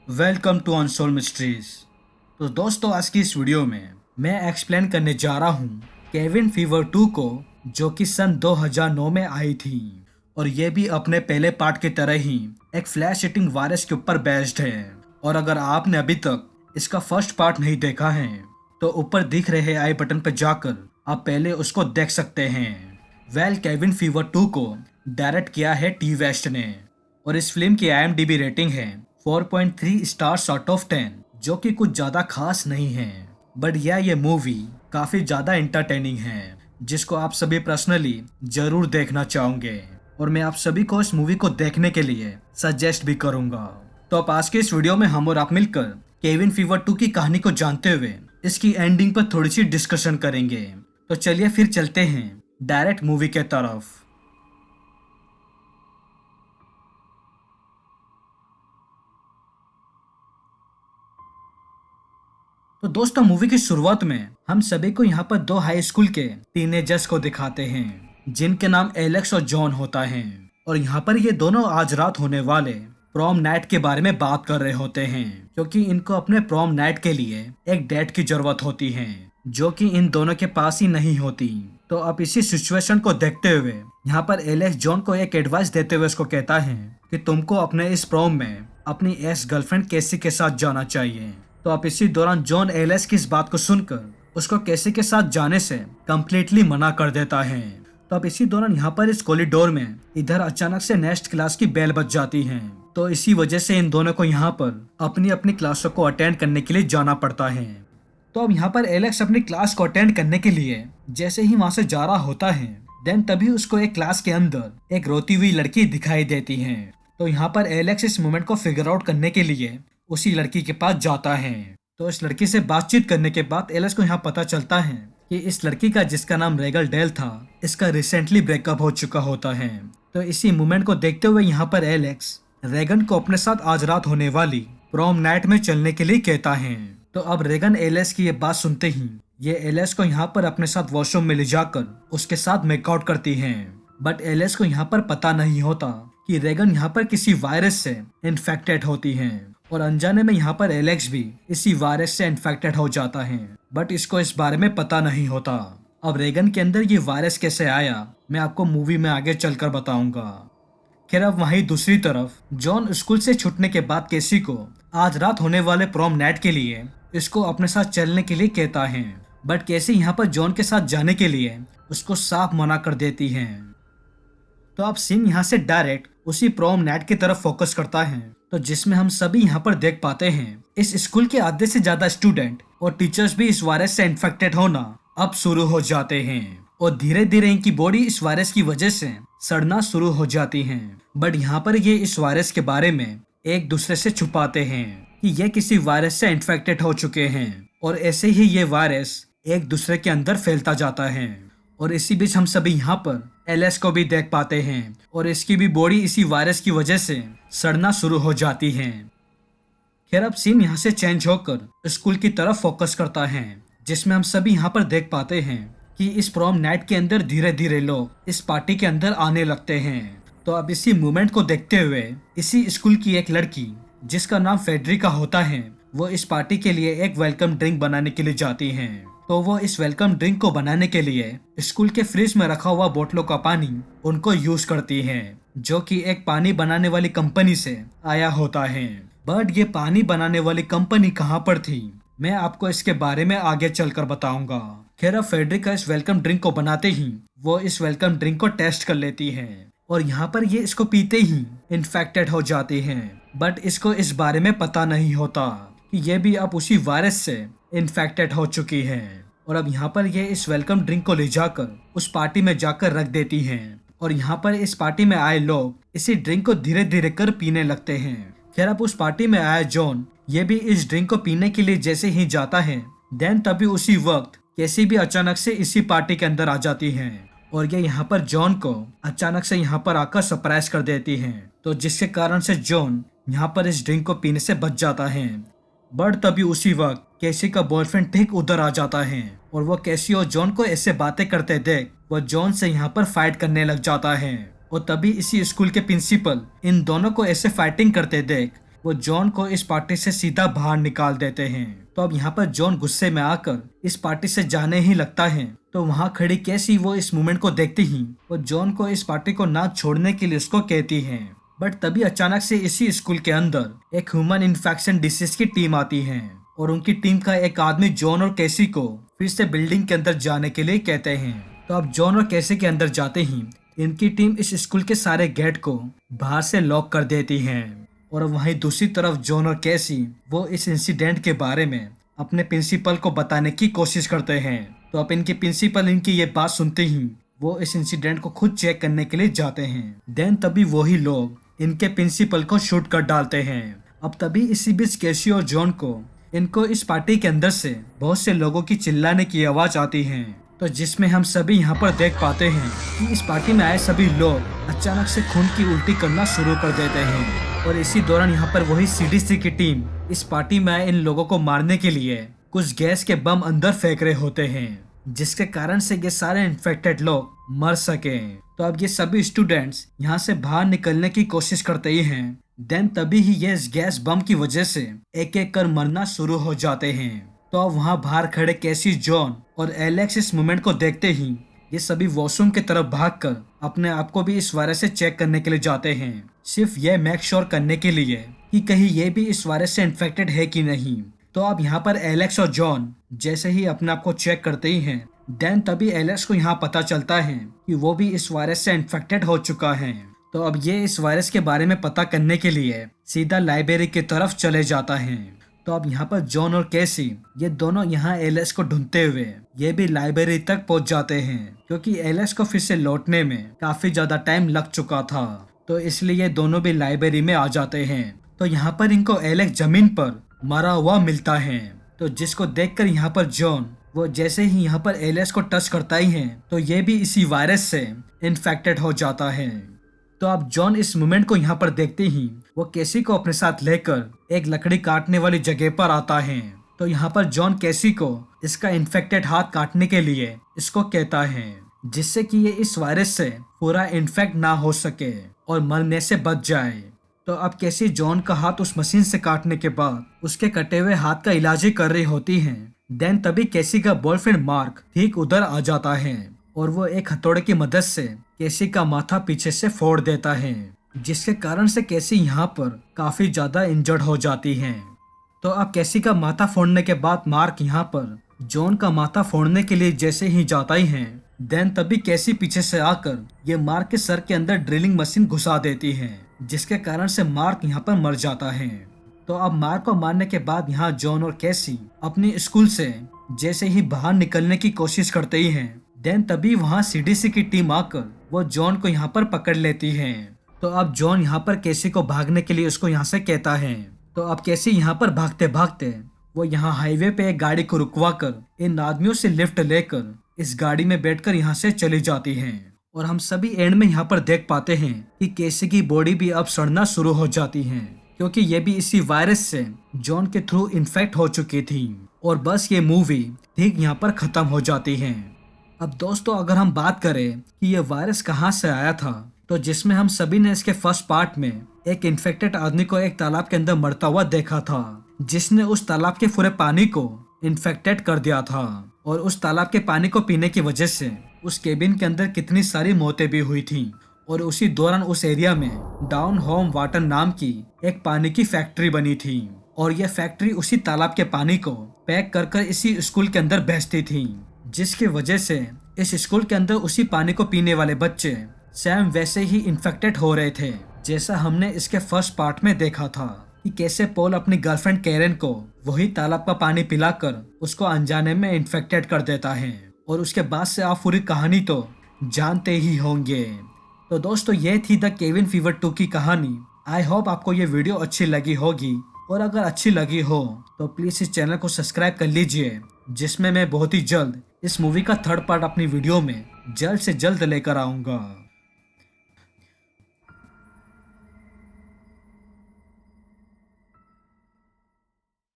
Welcome to unsold mysteries. तो दोस्तों, आज की इस वीडियो में मैं एक्सप्लेन करने जा रहा हूँ केविन फीवर 2 को, जो कि सन 2009 में आई थी। और ये भी अपने पहले पार्ट की तरह ही एक फ्लैश ईटिंग वायरस के ऊपर बेस्ड है। और अगर आपने अभी तक इसका फर्स्ट पार्ट नहीं देखा है तो ऊपर दिख रहे आई बटन पर जाकर आप पहले उसको देख सकते हैं। केविन फीवर 2 को डायरेक्ट किया है टी वेस्ट ने, और इस फिल्म की IMDb रेटिंग है 4.3 स्टार्स आउट ऑफ 10, जो कि कुछ ज्यादा खास नहीं है। बट ये मूवी काफी ज्यादा इंटरटेनिंग है, जिसको आप सभी पर्सनली जरूर देखना चाहोगे। और मैं आप सभी को इस मूवी को देखने के लिए सजेस्ट भी करूंगा। तो अब आज के इस वीडियो में हम और आप मिलकर केविन फीवर 2 की कहानी को जानते हुए इसकी एंडिंग पर थोड़ी सी डिस्कशन करेंगे। तो चलिए फिर चलते हैं डायरेक्ट मूवी के तरफ। तो दोस्तों, मूवी की शुरुआत में हम सभी को यहाँ पर दो हाई स्कूल के टीनेजर्स को दिखाते हैं, जिनके नाम एलेक्स और जॉन होता है। और यहाँ पर ये दोनों आज रात होने वाले प्रॉम नाइट के बारे में बात कर रहे होते हैं, क्योंकि इनको अपने प्रॉम नाइट के लिए एक डेट की जरूरत होती है, जो कि इन दोनों के पास ही नहीं होती। तो अब इसी सिचुएशन को देखते हुए यहाँ पर एलेक्स जॉन को एक एडवाइस देते हुए उसको कहता है कि तुमको अपने इस प्रॉम में अपनी एक्स गर्लफ्रेंड केसी के साथ जाना चाहिए। तो अब इसी दौरान जॉन एलेक्स की इस बात को सुनकर उसको केसी के साथ जाने से कम्प्लीटली मना कर देता है। तो अब इसी दौरान यहाँ पर इस कॉरिडोर में इधर अचानक से नेक्स्ट क्लास की बेल बज जाती है। तो इसी वजह से इन दोनों को यहाँ पर अपनी अपनी क्लासों को अटेंड करने के लिए जाना पड़ता है। तो अब यहाँ पर एलेक्स अपनी क्लास को अटेंड करने के लिए जैसे ही वहाँ से जा रहा होता है, देन तभी उसको एक क्लास के अंदर एक रोती हुई लड़की दिखाई देती है। तो यहाँ पर एलेक्स इस मोमेंट को फिगर आउट करने के लिए उसी लड़की के पास जाता है। तो इस लड़की से बातचीत करने के बाद एलेक्स को यहाँ पता चलता है कि इस लड़की का, जिसका नाम रेगल डेल था, इसका रिसेंटली ब्रेकअप हो चुका होता है। तो इसी मोमेंट को देखते हुए यहाँ पर एलेक्स रेगन को अपने साथ आज रात होने वाली प्रॉम नाइट में चलने के लिए कहता है। तो अब रेगन एलेक्स की ये बात सुनते ही ये एलेक्स को यहाँ पर अपने साथ वॉशरूम में ले जाकर उसके साथ मेकआउट करती है। बट एलेक्स को यहाँ पर पता नहीं होता कि रेगन यहाँ पर किसी वायरस से इन्फेक्टेड होती है, और अनजाने में यहाँ पर एलेक्स भी इसी वायरस से इन्फेक्टेड हो जाता है। बट इसको इस बारे में पता नहीं होता। अब रेगन के अंदर ये वायरस कैसे आया, मैं आपको मूवी में आगे चलकर बताऊंगा। खैर, अब वहीं दूसरी तरफ जॉन स्कूल से छूटने के बाद केसी को आज रात होने वाले प्रॉम नाइट के लिए इसको अपने साथ चलने के लिए कहता है। बट केसी यहाँ पर जॉन के साथ जाने के लिए उसको साफ मना कर देती है। तो अब सीन यहाँ से डायरेक्ट उसी प्रॉम नाइट की तरफ फोकस करता है, तो जिसमें हम सभी यहाँ पर देख पाते हैं इस स्कूल के आधे से ज्यादा स्टूडेंट और टीचर्स भी इस वायरस से इन्फेक्टेड होना अब शुरू हो जाते हैं, और धीरे धीरे इनकी बॉडी इस वायरस की वजह से सड़ना शुरू हो जाती है। बट यहाँ पर ये इस वायरस के बारे में एक दूसरे से छुपाते हैं कि ये किसी वायरस से इन्फेक्टेड हो चुके हैं, और ऐसे ही ये वायरस एक दूसरे के अंदर फैलता जाता है। और इसी बीच हम सभी यहाँ पर एलेक्स को भी देख पाते हैं, और इसकी भी बॉडी इसी वायरस की वजह से सड़ना शुरू हो जाती है। खैर, अब सीन यहाँ से चेंज होकर स्कूल की तरफ फोकस करता है, जिसमें हम सभी यहाँ पर देख पाते हैं कि इस प्रॉम नाइट के अंदर धीरे धीरे लोग इस पार्टी के अंदर आने लगते हैं। तो अब इसी मूवमेंट को देखते हुए इसी स्कूल की एक लड़की, जिसका नाम फेडरिका होता है, वो इस पार्टी के लिए एक वेलकम ड्रिंक बनाने के लिए जाती है। तो वो इस वेलकम ड्रिंक को बनाने के लिए स्कूल के फ्रिज में रखा हुआ बोतलों का पानी उनको यूज करती है, जो कि एक पानी बनाने वाली कंपनी से आया होता है। बट ये पानी बनाने वाली कंपनी कहाँ पर थी, मैं आपको इसके बारे में आगे चलकर बताऊंगा। खैर, अब फेडरिका इस वेलकम ड्रिंक को बनाते ही वो इस वेलकम ड्रिंक को टेस्ट कर लेती है, और यहाँ पर ये इसको पीते ही इन्फेक्टेड हो जाती है। बट इसको इस बारे में पता नहीं होता कि ये भी अब उसी वायरस से इन्फेक्टेड हो चुकी है। और अब यहाँ पर ये इस वेलकम ड्रिंक को ले जाकर उस पार्टी में जाकर रख देती हैं, और यहाँ पर इस पार्टी में आए लोग इसी ड्रिंक को धीरे धीरे कर पीने लगते हैं। खैर, अब उस पार्टी में आया जॉन ये भी इस ड्रिंक को पीने के लिए जैसे ही जाता है, देन तभी उसी वक्त कैसी भी अचानक से इसी पार्टी के अंदर आ जाती है, और ये यहाँ पर जॉन को अचानक से यहाँ पर आकर सरप्राइज कर देती है। तो जिसके कारण से जॉन यहाँ पर इस ड्रिंक को पीने से बच जाता है। बट तभी उसी वक्त कैसी का बॉयफ्रेंड ठीक उधर आ जाता है, और वो कैसी और जॉन को ऐसे बातें करते देख वो जॉन से यहाँ पर फाइट करने लग जाता है। और तभी इसी स्कूल के प्रिंसिपल इन दोनों को ऐसे फाइटिंग करते देख वो जॉन को इस पार्टी से सीधा बाहर निकाल देते हैं। तो अब यहाँ पर जॉन गुस्से में आकर इस पार्टी से जाने ही लगता है। तो वहाँ खड़ी कैसी वो इस मोमेंट को देखती ही वो जॉन को इस पार्टी को ना छोड़ने के लिए उसको कहती है। बट तभी अचानक से इसी स्कूल के अंदर एक ह्यूमन इन्फेक्शन डिसीज की टीम आती है और उनकी टीम का एक आदमी जॉन और कैसी को फिर से बिल्डिंग के अंदर जाने के लिए कहते हैं। तो अब जॉन और कैसी के अंदर जाते ही इनकी टीम इस स्कूल के सारे गेट को बाहर से लॉक कर देती है। और वहीं दूसरी तरफ जॉन और कैसी वो इस इंसिडेंट के बारे में अपने प्रिंसिपल को बताने की कोशिश करते हैं। तो अब इनके प्रिंसिपल इनकी ये बात सुनते ही वो इस इंसिडेंट को खुद चेक करने के लिए जाते हैं। देन तभी वही लोग इनके प्रिंसिपल को शूट कर डालते हैं। अब तभी इसी बीच कैसी और जॉन को इनको इस पार्टी के अंदर से बहुत से लोगों की चिल्लाने की आवाज आती है। तो जिसमें हम सभी यहाँ पर देख पाते हैं कि इस पार्टी में आए सभी लोग अचानक से खून की उल्टी करना शुरू कर देते हैं। और इसी दौरान यहाँ पर वही सीडीसी की टीम इस पार्टी में आए इन लोगों को मारने के लिए कुछ गैस के बम अंदर फेंक रहे होते हैं, जिसके कारण से ये सारे इन्फेक्टेड लोग मर सके। तो अब ये सभी स्टूडेंट्स यहाँ से बाहर निकलने की कोशिश करते ही हैं। देन तभी ही ये इस गैस बम की वजह से एक एक कर मरना शुरू हो जाते हैं। तो अब वहाँ बाहर खड़े कैसी, जॉन और एलेक्स इस मोमेंट को देखते ही ये सभी वॉशरूम की तरफ भागकर अपने आप को भी इस वायरस से चेक करने के लिए जाते हैं, सिर्फ ये मेक श्योर करने के लिए कि कहीं ये भी इस वायरस से इन्फेक्टेड है कि नहीं। तो अब यहाँ पर एलेक्स और जॉन जैसे ही अपने आप को चेक करते ही हैं, देन तभी एलेक्स को यहाँ पता चलता है कि वो भी इस वायरस से इन्फेक्टेड हो चुका है। तो अब ये इस वायरस के बारे में पता करने के लिए सीधा लाइब्रेरी की तरफ चले जाता है। तो अब यहाँ पर जॉन और कैसी ये दोनों यहाँ एलेक्स को ढूंढते हुए ये भी लाइब्रेरी तक पहुँच जाते हैं, क्योंकि एलेक्स को फिर से लौटने में काफी ज्यादा टाइम लग चुका था। तो इसलिए ये दोनों भी लाइब्रेरी में आ जाते हैं। तो यहाँ पर इनको एलेक्स जमीन पर मरा हुआ मिलता है। तो जिसको देखकर यहाँ पर जॉन वो जैसे ही यहाँ पर एलेक्स को टच करता ही है तो ये भी इसी वायरस से इन्फेक्टेड हो जाता है। तो अब जॉन इस मोमेंट को यहाँ पर देखते ही वो कैसी को अपने साथ लेकर एक लकड़ी काटने वाली जगह पर आता है। तो यहाँ पर जॉन कैसी को इसका इन्फेक्टेड हाथ काटने के लिए इसको कहता है, जिससे कि ये इस वायरस से पूरा इन्फेक्ट ना हो सके और मरने से बच जाए। तो अब कैसी जॉन का हाथ उस मशीन से काटने के बाद उसके कटे हुए हाथ का इलाज ही कर रही होती है। देन तभी कैसी का बॉयफ्रेंड मार्क ठीक उधर आ जाता है और वो एक हथौड़े की मदद से कैसी का माथा पीछे से फोड़ देता है, जिसके कारण से कैसी यहाँ पर काफी ज्यादा इंजर्ड हो जाती है। तो अब कैसी का माथा फोड़ने के बाद मार्क यहाँ पर जॉन का माथा फोड़ने के लिए जैसे ही जाता ही है, देन तभी कैसी पीछे से आकर ये मार्क के सर के अंदर ड्रिलिंग मशीन घुसा देती है, जिसके कारण से मार्क यहाँ पर मर जाता है। तो अब मार्क को मारने के बाद यहाँ जॉन और कैसी अपने स्कूल से जैसे ही बाहर निकलने की कोशिश करते ही हैं, देन तभी वहाँ सीडीसी की टीम आकर वो जॉन को यहाँ पर पकड़ लेती है। तो अब जॉन यहाँ पर कैसी को भागने के लिए उसको यहाँ से कहता है। तो अब कैसी यहाँ पर भागते भागते वो यहाँ हाईवे पे एक गाड़ी को रुकवा कर इन आदमियों से लिफ्ट लेकर इस गाड़ी में बैठकर यहाँ से चली जाती है। और हम सभी एंड में यहाँ पर देख पाते हैं कि कैसी की बॉडी भी अब सड़ना शुरू हो जाती है, क्योंकि ये भी इसी वायरस से जॉन के थ्रू इन्फेक्ट हो चुकी थी। और बस ये मूवी ठीक यहाँ पर खत्म हो जाती है। अब दोस्तों अगर हम बात करें कि ये वायरस कहाँ से आया था, तो जिसमें हम सभी ने इसके फर्स्ट पार्ट में एक इन्फेक्टेड आदमी को एक तालाब के अंदर मरता हुआ देखा था, जिसने उस तालाब के पूरे पानी को इन्फेक्टेड कर दिया था। और उस तालाब के पानी को पीने की वजह से उस केबिन के अंदर कितनी सारी मौतें भी हुई थी। और उसी दौरान उस एरिया में डाउन होम वाटर नाम की एक पानी की फैक्ट्री बनी थी, और यह फैक्ट्री उसी तालाब के पानी को पैक कर कर इसी स्कूल के अंदर भेजती थी, जिसकी वजह से इस स्कूल के अंदर उसी पानी को पीने वाले बच्चे सेम वैसे ही इन्फेक्टेड हो रहे थे, जैसा हमने इसके फर्स्ट पार्ट में देखा था कि कैसे पॉल अपनी गर्लफ्रेंड कैरन को वही तालाब का पानी पिलाकर उसको अनजाने में इन्फेक्टेड कर देता है। और उसके बाद से आप पूरी कहानी तो जानते ही होंगे। तो दोस्तों ये थी द केविन फीवर 2 की कहानी। आई होप आपको ये वीडियो अच्छी लगी होगी, और अगर अच्छी लगी हो तो प्लीज इस चैनल को सब्सक्राइब कर लीजिए, जिसमें मैं बहुत ही जल्द इस मूवी का थर्ड पार्ट अपनी वीडियो में जल्द से जल्द लेकर आऊंगा।